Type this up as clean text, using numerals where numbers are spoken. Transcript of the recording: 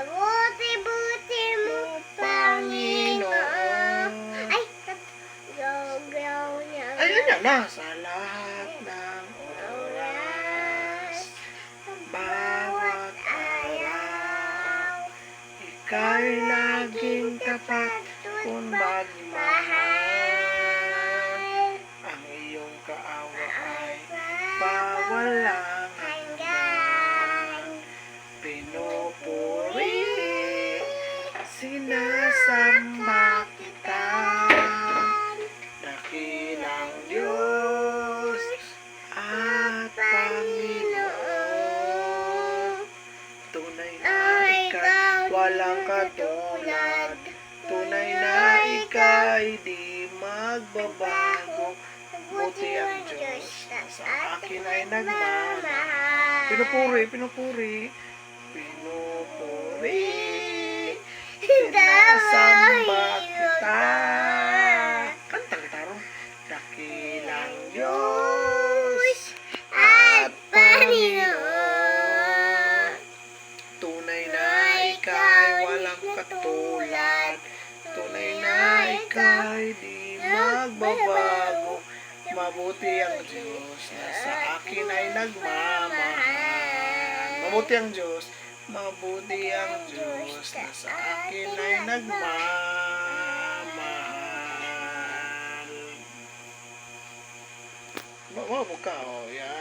buti-buti mo, Panginoon. Ay, gaw niya. Ayun yan na. Sa lahat ng oras, bawat araw, ika'y laging tapat kung magmahal. Ang iyong kaawa ay pawalang hanggan. Pinupuri, sinasamba kita. Dakilang Diyos at Panginoon. Tunay na ika'y walang katulad. Tunay na ika'y di magbabago. Buti ang Diyos na sa akin ay nagmamahal. Pinupuri, pinupuri. Pinupuri, sinasamba kita. Kanta kita ron. Dakilang Diyos at Panginoon. Tunay na ika'y walang katulad. Tunay na ika'y di magbabago. Mabuti ang Diyos na sa akin ay nagmamahal. Mabuti ang Diyos. Mabuti ang Diyos na sa akin ay nagmamahal. Wow, ka, oh, yan.